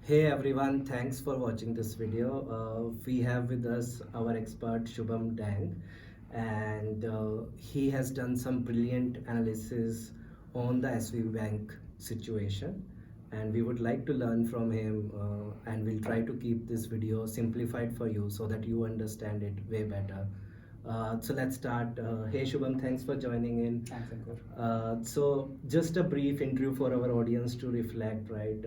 Hey everyone, thanks for watching this video. We have with us our expert Shubham Dang, and he has done some brilliant analysis on the SVB Bank situation. And we would like to learn from him, and we'll try to keep this video simplified for you so that you understand it way better. So let's start. Hey Shubham, thanks for joining in. Thanks, Ankur. So just a brief intro for our audience to reflect, right?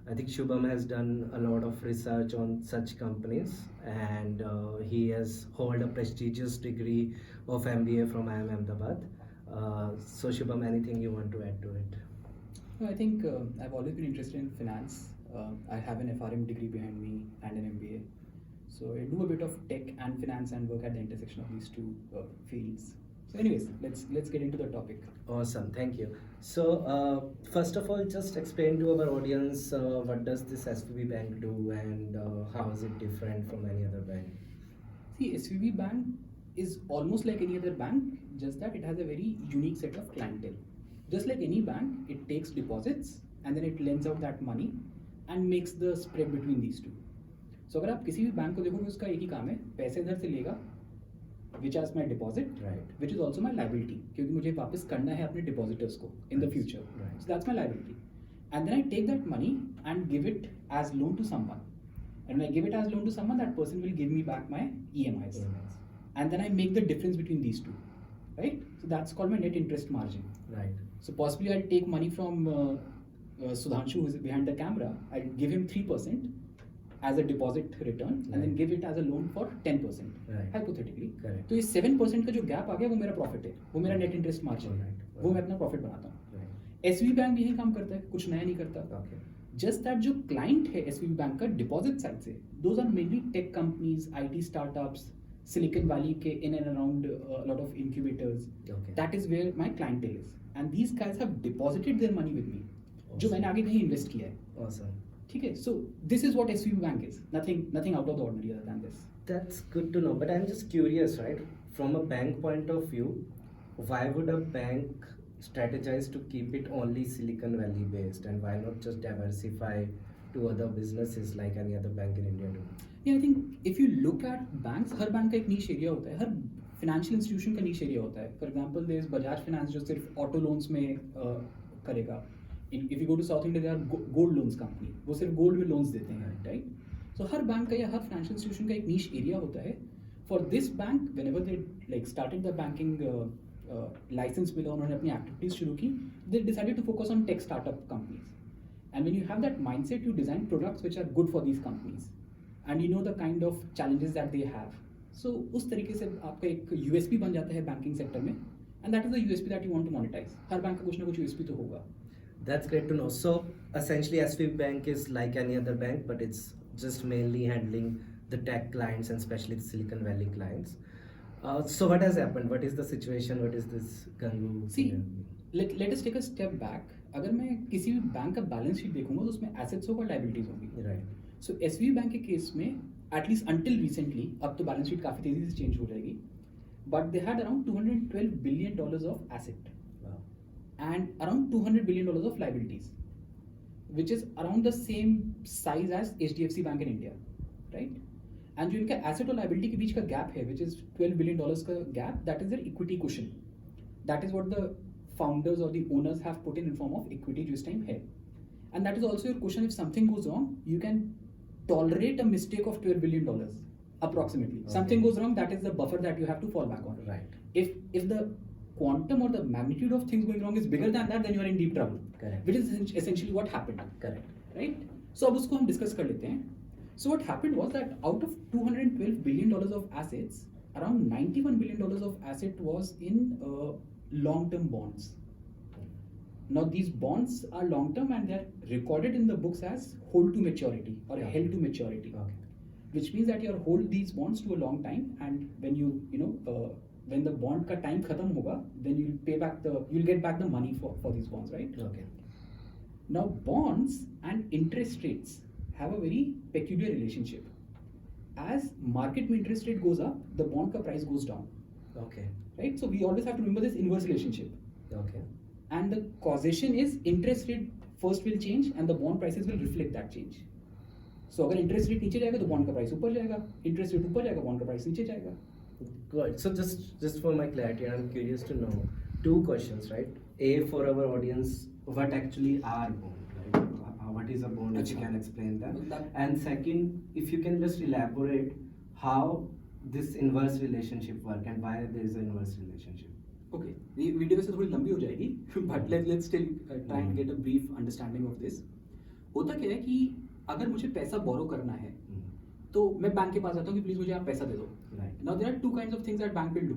I think Shubham has done a lot of research on such companies, and he has hold a prestigious degree of MBA from IIM Ahmedabad. So Shubham, anything you want to add to it? No, I think I've always been interested in finance. I have an FRM degree behind me and an MBA. So I do a bit of tech and finance and work at the intersection of these two fields. So, anyways, let's get into the topic. Awesome, thank you. So, first of all, just explain to our audience what does this SVB Bank do and how is it different from any other bank? See, SVB Bank is almost like any other bank, just that it has a very unique set of clientele. Just like any bank, it takes deposits and then it lends out that money and makes the spread between these two. So अगर आप किसी भी bank को देखोगे उसका एक ही काम है, पैसे इधर से लेगा, which is my deposit, Right. which is also my liability, क्योंकि मुझे वापस करना है अपने depositors को in the future. Right. So that's my liability. And then I take that money and give it as loan to someone. And when I give it as loan to someone, that person will give me back my EMIs. And then I make the difference between these two, right? So that's called my net interest margin. Right. So possibly I'll take money from Sudhanshu, who is behind the camera. I'll give him 3% as a deposit return, and then give it as a loan for 10%, Right. hypothetically. Correct. तो ये 7% का जो gap आ गया वो मेरा profit है, वो मेरा नेट इंटरेस्ट मार्जिन है, Right. वो मैं अपना प्रॉफिट बनाता हूँ. Right. एसवी बैंक भी यही काम करता है, कुछ नया नहीं करता. Okay. जस्ट दैट जो क्लाइंट है एसवीबी बैंक का डिपॉजिट साइड से, those are mainly tech companies, IT startups, Silicon Valley के in and around lot of incubators. Okay. That is where my clientele is, and these guys have deposited their money with me, जो Awesome. मैंने आगे कहीं invest किया है. Awesome. ठीक है, so this is what SVB bank is, nothing out of the ordinary other than this. That's good to know. But I'm just curious, right? From a bank point of view, why would a bank strategize to keep it only Silicon Valley based, and why not just diversify to other businesses like any other bank in India do? Yeah, I think if you look at banks, her bank का एक नीश area होता है, हर financial institution का नीश area होता है. For example there is Bajaj finance जो सिर्फ auto loans में करेगा. If you go to South India, they are gold loans company, वो सिर्फ गोल्ड में लोन्स देते हैं, राइट? सो हर बैंक का या हर फाइनेंशियल इंस्टीट्यूशन का एक नीश एरिया होता है. For this bank, whenever they like started the banking licence मिला, उन्होंने अपनी एक्टिविटीज शुरू की, they decided to focus on tech startup companies. And when you have that mindset, you design products which are good for these companies, and you know the kind of challenges that they have. So उस तरीके से आपका एक USP बन जाता है banking sector में, and that is the USP that you want to monetize. Her bank का कुछ ना कुछ USP तो होगा. That's great to know. So essentially, SVB Bank is like any other bank, but it's just mainly handling the tech clients and especially the Silicon Valley clients. So what has happened? What is the situation? What is this Gangu? See, let us take a step back. अगर मैं किसी भी bank का balance sheet देखूंगा तो उसमें assets होगा, liabilities होगी. Right. सो एसवीबी बैंक के केस में एटलीस्ट अंटिल रिसेंटली, अब तो बैलेंस शीट काफ़ी तेजी से चेंज हो जाएगी, but they had around $212 billion of asset Wow. and around $200 billion of liabilities, which is around the same size as HDFC Bank in India, right? And जो इनका asset और liability के बीच का gap है, which is $12 billion का gap, that is their equity cushion. That is what the founders or the owners have put in form of equity जो इस time है. And that is also your cushion. If something goes wrong, you can tolerate a mistake of $12 billion approximately. Okay. Something goes wrong, that is the buffer that you have to fall back on. Right. If the quantum or the magnitude of things going wrong is bigger than that, then you are in deep trouble. Correct. Which is essentially what happened. Correct. Right? So अब उसको हम discuss कर लेते हैं. So what happened was that out of $212 billion of assets, around $91 billion of asset was in long-term bonds. Now these bonds are long-term and they are recorded in the books as hold to maturity or Okay. held to maturity. Okay. Which means that you hold these bonds to a long time, and when when the bond ka time khatam hoga, then you'll get back the money for these bonds, right? Okay. Now bonds and interest rates have a very peculiar relationship. As market में interest rate goes up, the bond ka price goes down, Okay. right? So we always have to remember this inverse relationship. Okay. And the causation is interest rate first will change and the bond prices will reflect that change. सो अगर interest rate नीचे जाएगा तो bond का price ऊपर जाएगा, interest rate ऊपर जाएगा bond का प्राइस नीचे जाएगा. Good. So just for my clarity, I'm curious to know two questions, right? A, for our audience, what actually are bond, right? What is a bond? If you can explain that. And second, if you can just elaborate how this inverse relationship work and why there is an inverse relationship. Okay, ये video वैसे थोड़ी लंबी हो जाएगी but let's still try and get a brief understanding of this. होता क्या है कि अगर मुझे पैसा बोरो करना है तो मैं बैंक के पास जाता हूँ कि प्लीज मुझे आप पैसा दे दो. Now there are two kinds of things that bank will do.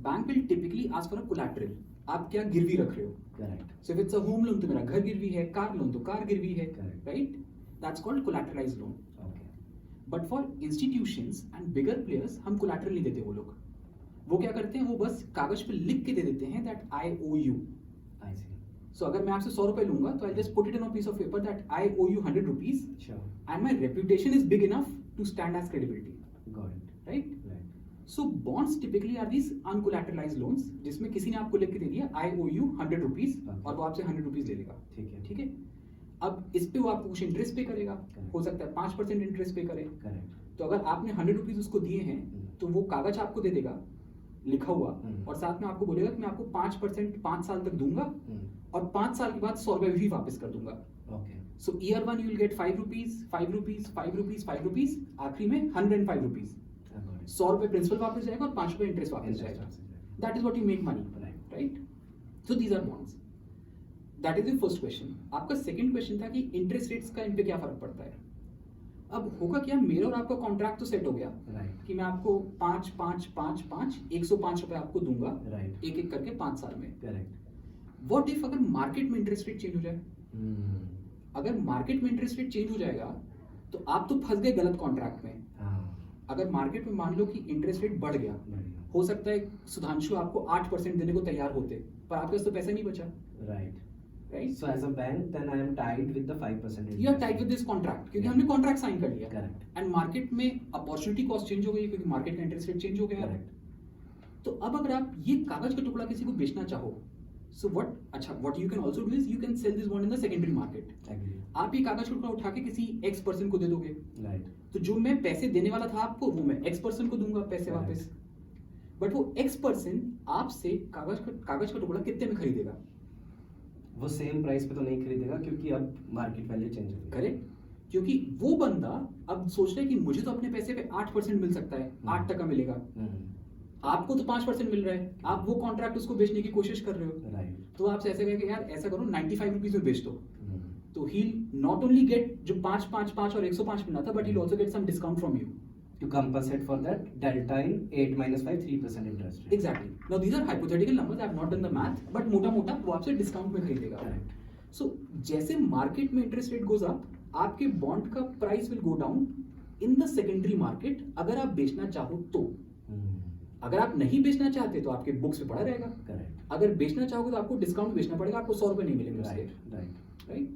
Bank will typically ask for a collateral. आप क्या गिरवी रख रहे हो? Correct. So if it's a home loan तो मेरा घर गिरवी है, कार लोन तो कार गिरवी है, Correct. Right? That's called collateralised loan. Okay. But for institutions and bigger players हम कोलैटरल नहीं देते. वो लोग वो क्या करते हैं, वो बस कागज पे लिख के दे देते हैं that I owe you. I see. So अगर मैं आपसे 100 रुपए लूंगा तो I just put it on a piece of paper that I owe you 100 rupees Sure. And my reputation is big enough to stand as credibility, Got it. Right? Right. So bonds typically are these uncollateralised loans जिसमें किसी ने आपको लिख के दे दिया I owe you 100 rupees Okay. और वो आपसे 100 रुपीज ले लेगा. ठीक है. ठीक है, अब इस पे वो आपको कुछ इंटरेस्ट पे करेगा. Correct. हो सकता है 5% इंटरेस्ट पे करे. Correct. तो अगर आपने 100 रुपीज उसको दिए हैं तो वो कागज आपको दे देगा लिखा हुआ और साथ में आपको बोलेगा कि मैं आपको 5% 5 साल तक दूंगा और 5 साल के बाद 100 रुपए भी वापस कर दूंगा. Okay. So year 1 you will get 5 rupees 5 rupees 5 rupees 5 rupees, आखिरी में 105 रुपीज. I got it. 100 रुपए प्रिंसिपल वापस जाएगा और 5 रुपए इंटरेस्ट वापस Interest जाएगा. वापस जाएगा. That is what you make money, Right. Right? So these are bonds. That is the first question. आपका सेकंड क्वेश्चन था कि इंटरेस्ट रेट्स का इन पे क्या फर्क पड़ता है. अब होगा क्या, मेरा और आपका कॉन्ट्रैक्ट तो सेट हो गया Right. कि मैं आपको 5 5 5 5 105 रुपए आपको दूंगा Right. एक एक करके 5 साल में. Correct. व्हाट इफ अगर मार्केट में इंटरेस्ट रेट चेंज हो जाए? Hmm. अगर मार्केट में इंटरेस्ट रेट चेंज हो जाएगा तो आप तो फंस गए गलत कॉन्ट्रैक्ट में. हाँ. अगर मार्केट में मान लो कि इंटरेस्ट रेट बढ़ गया, बढ़िया. हो सकता है सुधांशु आपको 8% देने को तैयार होते पर आपके पास तो पैसा नहीं बचा, Right. Right? So as a bank, then I am tied with the 5% you are tied with this contract क्योंकि हमने कॉन्ट्रैक्ट साइन कर लिया. Correct. एंड मार्केट में अपॉर्चुनिटी कॉस्ट चेंज हो गई क्योंकि मार्केट का इंटरेस्ट रेट चेंज हो गया. Correct. तो अब अगर आप ये कागज का टुकड़ा किसी को बेचना चाहो, so what you can also do is you can sell this bond in the secondary market. Agree. आप ये कागज का टुकड़ा उठा के किसी एक्स पर्सन को दे दोगे. Right. तो जो मैं पैसे देने वाला था आपको वो मैं एक्स पर्सन को दूंगा पैसे Right. वापस. बट वो एक्स पर्सन आपसे कागज का टुकड़ा कितने में खरीदेगा? वो सेम प्राइस पे तो नहीं खरीदेगा क्योंकि अब मार्केट वैल्यू चेंज हो गई. करेक्ट, क्योंकि वो बंदा अब सोच रहा है कि मुझे तो अपने पैसे पे 8% मिल सकता है, 8% मिलेगा. आपको तो 5% मिल रहा है, आप वो कॉन्ट्रैक्ट उसको बेचने की कोशिश कर रहे हो. राइट. तो आपसे ऐसे कहेंगे यार ऐसा करो 95 रुपीज में बेच दो. तो ही नॉट ओनली गेट जो 5 5 5 और 105 मिलना था, but he also get some discount from you To compensate for that delta in 8 minus 5 3% interest rate. Exactly. Now these are hypothetical numbers, I have not done the math, but मोटा मोटा वो आपसे discount में खरीदेगा. Correct. सो जैसे market में interest rate goes up, आपके bond का price will go down in the secondary market अगर आप बेचना चाहो तो. अगर आप नहीं बेचना चाहते तो आपके बुक्स पे पड़ा रहेगा. Correct. अगर बेचना चाहोगे तो आपको डिस्काउंट बेचना पड़ेगा, आपको 100 रुपए नहीं मिलेंगे उसके. Right. Right. राइट.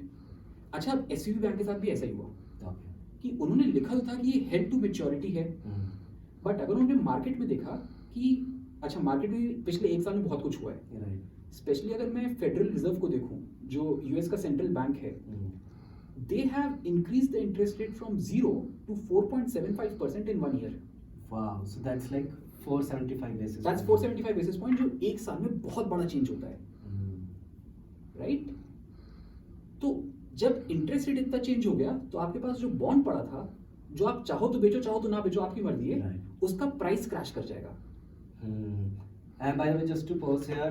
अच्छा, अब एसवीबी बैंक के साथ भी ऐसा ही हुआ Okay. कि उन्होंने लिखा तो था कि ये हेड टू मैच्योरिटी है, बट अगर उन्होंने मार्केट में देखा कि अच्छा मार्केट में पिछले 1 साल में बहुत कुछ हुआ है. Right. स्पेशली अगर मैं फेडरल रिजर्व को देखूं जो यूएस का सेंट्रल बैंक है, they have increased the interest rate from 0 to 4.75% in 1 year. Wow. So that's like 475 basis. That's 475 basis point, जो एक साल में बहुत बड़ा चेंज होता है, राइट? तो जब इंटरेस्ट रेट इतना चेंज हो गया तो आपके पास जो बॉन्ड पड़ा था, जो आप चाहो तो बेचो चाहो तो ना बेचो आपकी मर्जी है, Right. उसका प्राइस क्रैश कर जाएगा. And by the way, just to pause here,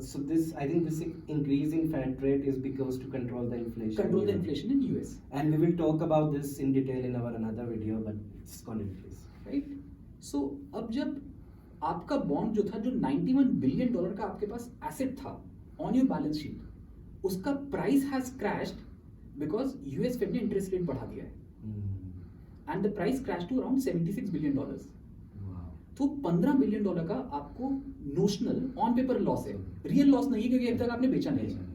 so this I think this increase in Fed rate is because to control the inflation. Control the inflation in US, And we will talk about this in detail in our another video, but it's continue please. Right? So अब जब आपका bond जो था, जो $91 billion का आपके पास asset था ऑन योर बैलेंस शीट, उसका price has crashed because US Fed ने इंटरेस्ट रेट बढ़ा दिया है and the price crash to around $76 billion. Wow. तो $15 बिलियन का आपको नोशनल ऑन पेपर लॉस है, रियल लॉस नहीं है क्योंकि अभी तक आपने बेचा नहीं है.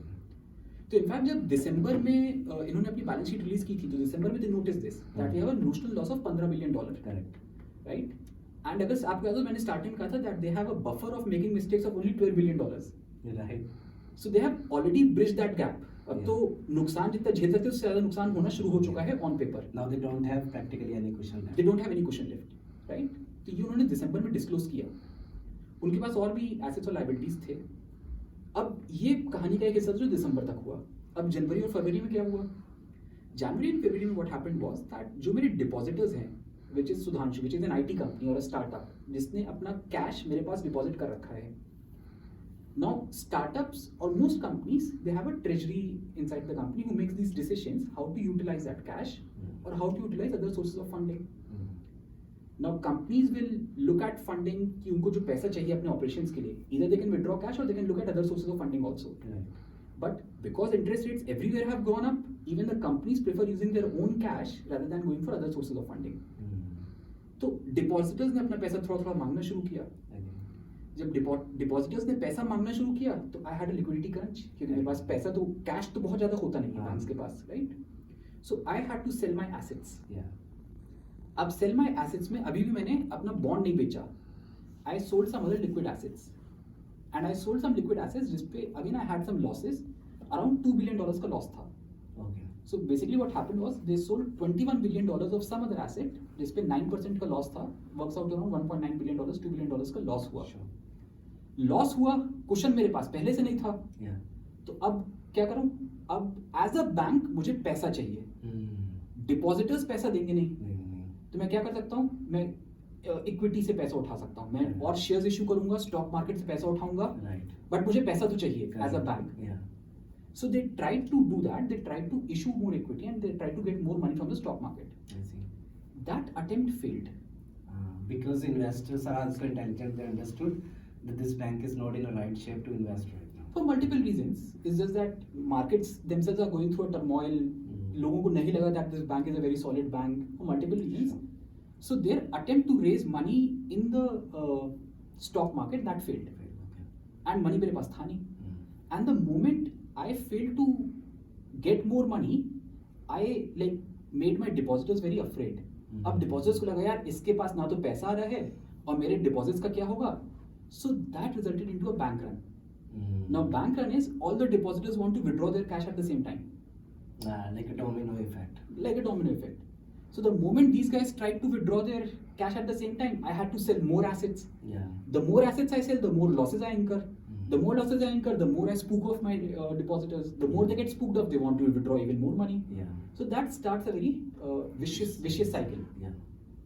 तो इनफैक्ट जब दिसंबर में इन्होंने अपनी बैलेंस शीट रिलीज की थी तो दिसंबर में they notice this that we have a notional loss of $15 billion. Correct. Right? And अगर आपको याद हो मैंने स्टार्टिंग में कहा था that they have a buffer of making mistakes of only $12 billion. Right. So they have already bridge that gap अब तो नुकसान जितना झेल सकते हैं उससे ज़्यादा नुकसान होना शुरू हो चुका है on paper. Now they don't have practically any cushion left. They don't have any question left, right. तो ये उन्होंने दिसंबर में डिस्क्लोज किया. उनके पास और भी एसेट्स और लायबिलिटीज थे. अब ये कहानी का एक हिस्सा जो दिसंबर तक हुआ. अब जनवरी और फरवरी में क्या हुआ? जनवरी एंड फरवरी में व्हाट हैपेंड वाज दैट जो मेरे डिपॉजिटर्स हैं, which is Sudhanshu, which is an IT company और अ स्टार्टअप, जिसने अपना कैश मेरे पास डिपॉजिट कर रखा है. Now, startups or most companies, they have a treasury inside the company who makes these decisions how to utilize that cash or how to utilize other sources of funding. Now, companies will look at funding कि उनको जो पैसा चाहिए अपने operations के लिए, either they can withdraw cash or they can look at other sources of funding also. Right. But because interest rates everywhere have gone up, even the companies prefer using their own cash rather than going for other sources of funding. तो depositors ने अपना पैसा थोड़ा थोड़ा मांगना शुरू किया. जब डिपॉजिटर्स ने पैसा मांगना शुरू किया तो I had a liquidity crunch, क्योंकि मेरे पास पैसा तो कैश तो बहुत ज्यादा होता नहीं है बैंक्स के पास, right. So I had to sell my assets. अब सेल माय एसेट्स में अभी भी मैंने अपना बॉन्ड नहीं बेचा. I sold some other liquid assets and I sold some liquid assets जिस पे again I had some losses. Around $2 billion का लॉस था. So basically what happened was they sold $21 billion of some other asset जिस पे 9% का loss था. Works out around $1.9 billion, $2 billion का loss हुआ. लॉस हुआ, कुशन मेरे पास पहले से नहीं था. तो अब क्या करूं? अब एज अ बैंक मुझे पैसा चाहिए. डिपॉजिटर्स पैसा देंगे नहीं. तो मैं क्या कर सकता हूं? मैं इक्विटी से पैसा उठा सकता हूं. मैं और शेयर्स इशू करूंगा, स्टॉक मार्केट से पैसा उठाऊंगा. बट मुझे पैसा तो चाहिए as a bank. So they tried to do that. They tried to issue more equity and they tried to get more money from the stock market. I see. That attempt failed. Because investors are also intelligent, they understood that this bank is not in a right shape to invest right now. For multiple reasons. It's just that markets themselves are going through a turmoil. लोगों को नहीं लगा that this bank is a very solid bank for multiple reasons. So their attempt to raise money in the stock market that failed. Okay. And money मेरे पास था नहीं. And the moment I failed to get more money, I like made my depositors very afraid. अब depositors को लगा यार इसके पास ना तो पैसा आ रहा है और मेरे deposits का क्या होगा? So that resulted into a bank run. Now bank run is all the depositors want to withdraw their cash at the same time. Like a domino effect. Like a domino effect. So the moment these guys tried to withdraw their cash at the same time, I had to sell more assets. The more assets I sell, the more losses I incur. The more losses I incur, the more I spook off my depositors. The more they get spooked off, they want to withdraw even more money. So that starts a very vicious cycle.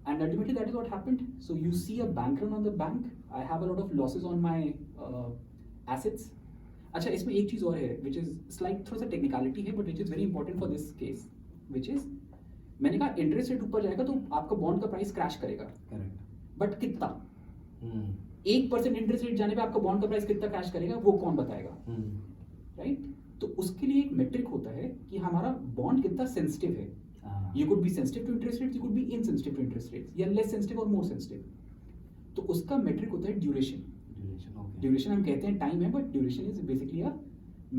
And ultimately, that is what happened. So you see a bank run on the bank. I have a lot of losses on my assets. अच्छा, इसमें एक चीज़ और है, which is slight थोड़ा सा technicality है, but which is very important for this case, which is मैंने कहा इंटरेस्ट रेट ऊपर जाएगा तो आपका बॉन्ड का प्राइस क्रैश करेगा. बट कितना? 1% इंटरेस्ट रेट जाने पे आपका बॉन्ड का प्राइस कितना क्रैश करेगा वो कौन बताएगा? राइट. तो उसके लिए एक मेट्रिक होता है कि हमारा बॉन्ड कितना सेंसिटिव है. You could be sensitive to interest rates, you could be insensitive to interest rates, या लेस सेंसिटिव और मोर सेंसिटिव. तो उसका मेट्रिक होता है ड्यूरेशन. ड्यूरेशन हम कहते हैं टाइम है, but duration is basically a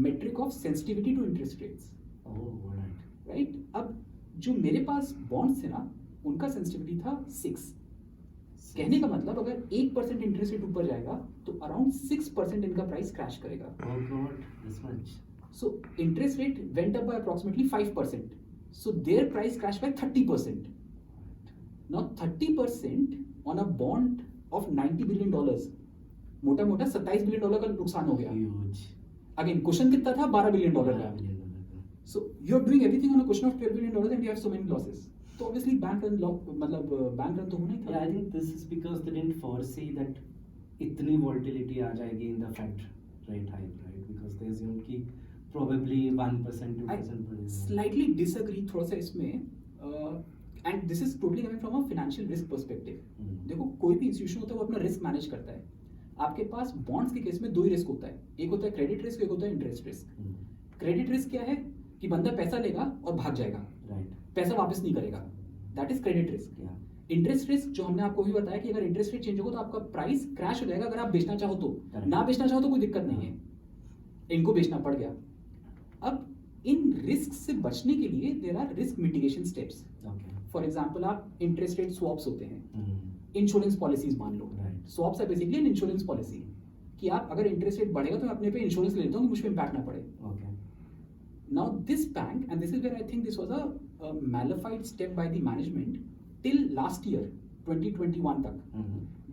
metric of sensitivity to interest rates. Right. अब जो मेरे पास बॉन्ड्स थे ना, उनका सेंसिटिविटी था 6. कहने का मतलब अगर 1% इंटरेस्ट रेट ऊपर जाएगा तो अराउंड 6% इनका प्राइस क्रैश करेगा. So interest rate went up by approximately 5%. So their price crash by 30%. Now 30% on a bond of $90 billion, मोटा मोटा $27 billion का नुकसान हो गया. अगेन क्वेश्चन कितना था? $12 billion का. So you are doing everything on a question of $12 billion and you have so many losses. तो obviously bank run मतलब bank run तो होना ही था. I think this is because they didn't foresee that इतनी volatility आ जाएगी in the Fed rate hike, right? Because they assumed कि probably 1%, 2%. I slightly disagree थोड़ा सा इसमें. And this is totally coming from a financial risk perspective. देखो कोई भी institution होता है वो अपना रिस्क मैनेज करता है. आपके पास बॉन्ड्स के केस में 2 ही रिस्क होता है. एक होता है क्रेडिट रिस्क, एक होता है इंटरेस्ट रिस्क. क्रेडिट रिस्क क्या है? कि बंदा पैसा लेगा और भाग जाएगा. पैसा वापस नहीं करेगा. That is credit risk. Interest risk जो हमने आपको भी बताया कि अगर इंटरेस्ट रेट चेंज होगा तो आपका प्राइस क्रैश हो जाएगा. अगर आप बेचना चाहो तो, ना बेचना चाहो तो कोई दिक्कत नहीं है, इनको बेचना पड़ गया. अब इन रिस्क से बचने के लिए there are risk mitigation steps. For example आप इंटरेस्ट रेट स्वैप्स होते हैं, इंश्योरेंस पॉलिसीज मान लो. Swaps are basically an insurance policy कि आप अगर इंटरेस्ट रेट बढ़ेगा तो मैं अपने पे इंश्योरेंस ले लेता हूँ कि मुझ पे इंपैक्ट ना पड़े. Now this bank, and this is where I think this was a malified step by the management, till last year 2021 tak,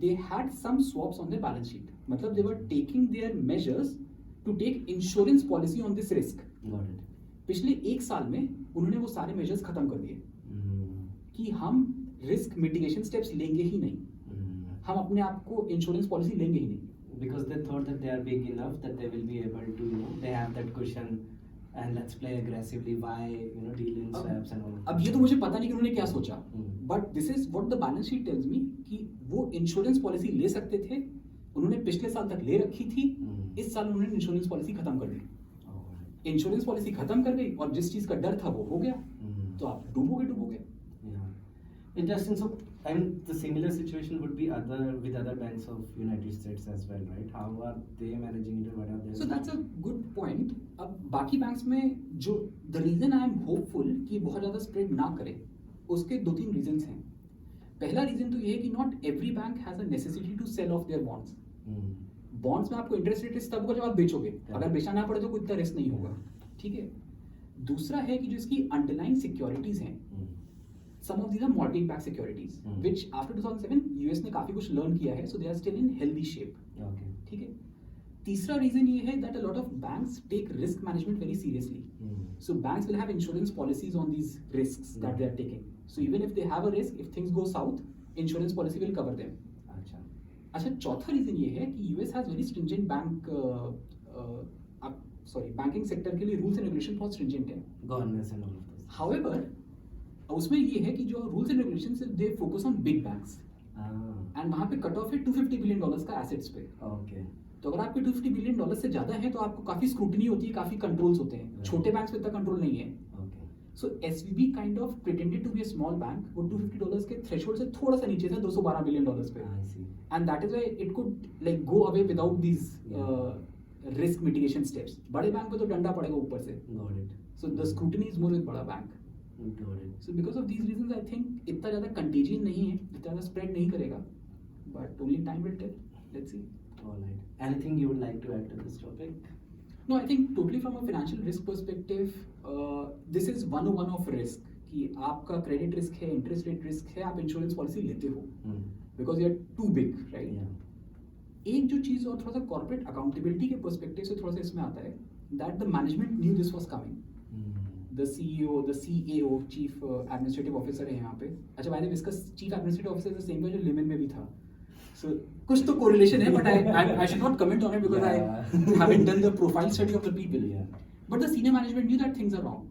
they had some swaps on their balance sheet. मतलब they were taking their measures to take insurance policy on this risk. Got it. पिछले एक साल में उन्होंने वो सारे measures खत्म कर दिए कि हम रिस्क मिटिगेशन स्टेप्स लेंगे ही नहीं, हम अपने आप को इंश्योरेंस पॉलिसी लेंगे ही नहीं. Because they thought that they are big enough that they will be able to, they have that cushion and let's play aggressively. Why, deal in swaps and all. अब ये तो मुझे पता नहीं कि उन्होंने क्या सोचा, but this is what the balance sheet tells me कि वो इंश्योरेंस पॉलिसी ले सकते थे, उन्होंने पिछले साल तक ले रखी थी, इस साल उन्होंने इंश्योरेंस पॉलिसी खत्म कर दी. इंश्योरेंस पॉलिसी खत्म कर गई और जिस चीज का डर था वो हो गया, तो आप डूबोगे. Interesting. So, the similar situation would be with other banks of United States as well, right? How are they managing it? What are they? So that's a good point. अब बाकी बैंक्स में जो the reason I am hopeful कि बहुत ज़्यादा spread ना करे, उसके 2-3 रीजंस हैं. पहला रीजन तो ये है कि not every bank has a necessity to sell off their bonds. Bonds में आपको इंटरेस्ट रेट रिस्क तब होगा जब आप बेचोगे, अगर बेचना ना पड़े तो कोई इतना रिस्क नहीं होगा. ठीक है. दूसरा है कि जो इसकी अंडरलाइंग सिक्योरिटीज हैं, some of these are mortgage-backed securities, which after 2007 US ने काफी कुछ लर्न किया है, so they are still in healthy shape. Okay. ठीक है. तीसरा रीजन ये है that a lot of banks take risk management very seriously. So banks will have insurance policies on these risks that they are taking. So even if they have a risk, if things go south, insurance policy will cover them. अच्छा, चौथा reason ये है कि US has very stringent banking sector के लिए rules and regulation बहुत stringent है. Governance and all of those. However, उसमें ये है कि जो rules and regulations they focus on big banks, and वहाँ पे कट ऑफ है $250 बिलियन का एसेट्स पे. ओके. तो अगर आपके $250 बिलियन से ज्यादा है तो आपको काफी स्क्रूटनी होती है, काफी कंट्रोल्स होते हैं. छोटे बैंक्स पे इतना कंट्रोल नहीं है. So SVB kind of pretended to be a small bank. वो $250 के थ्रेशोल्ड से थोड़ा सा नीचे था, $212 बिलियन पे. And that is why it could like go away without these risk mitigation steps. बड़े बैंक पे तो डंडा पड़ेगा ऊपर से. So the scrutiny is more with बड़ा bank. So because of these reasons, I think इतना ज़्यादा contagion नहीं है, इतना ज़्यादा spread नहीं करेगा, but only time will tell. Let's see. Alright. Anything you would like to add to this topic? No, I think totally from a financial risk perspective, this is 101 of risk. कि आपका credit risk है, interest rate risk है, आप insurance policy लेते हो, because you are too big, right? Yeah. एक जो चीज़ और थोड़ा सा corporate accountability के perspective से थोड़ा सा इसमें आता है, that the management knew this was coming. The CEO, the CAO, Chief Administrative Officer है यहाँ पे. अच्छा, by the way, इसका Chief Administrative Officer the same जो Lehman में भी था. So कुछ तो correlation है, but I should not comment on it because I haven't done the profile study of the people. But the senior management knew that things are wrong.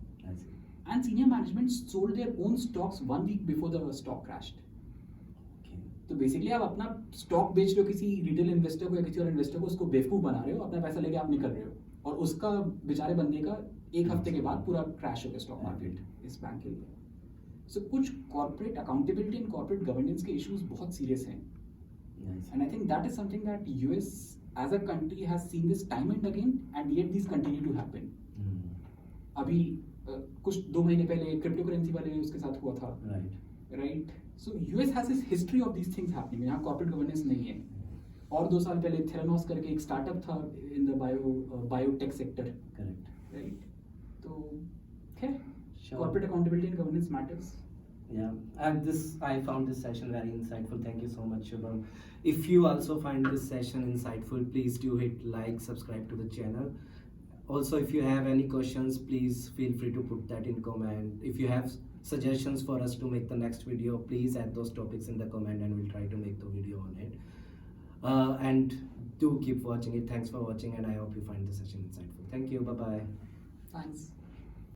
And senior management sold their own stocks 1 week before the stock crashed. तो basically आप अपना stock बेच रहे हो किसी retail investor को या किसी और इन्वेस्टर को, उसको बेवकूफ बना रहे हो, अपना पैसा लेके आप निकल रहे हो, और उसका बेचारे बंदे का एक हफ्ते के बाद पूरा क्रैश हो गया स्टॉक मार्केट इस बैंक के लिए. सो कुछ corporate accountability and corporate governance के इश्यूज बहुत सीरियस हैं, and I think that is something that US as a country has seen this time and again, and yet this continue to happen. अभी कुछ 2 महीने पहले crypto currency वाले उसके साथ हुआ था, right? So US has this history of these things happening. यहाँ कॉर्पोरेट गवर्नेंस नहीं है. और 2 साल पहले थेरानोस करके एक स्टार्टअप था in the biotech sector, right? तो corporate accountability and governance matters. Yeah, and I found this session very insightful. Thank you so much, Shubham. If you also find this session insightful, please do hit like, subscribe to the channel. Also, if you have any questions, please feel free to put that in comment. If you have suggestions for us to make the next video, please add those topics in the comment and we'll try to make the video on it. And do keep watching it. Thanks for watching, and I hope you find the session insightful. Thank you. Bye bye. Thanks.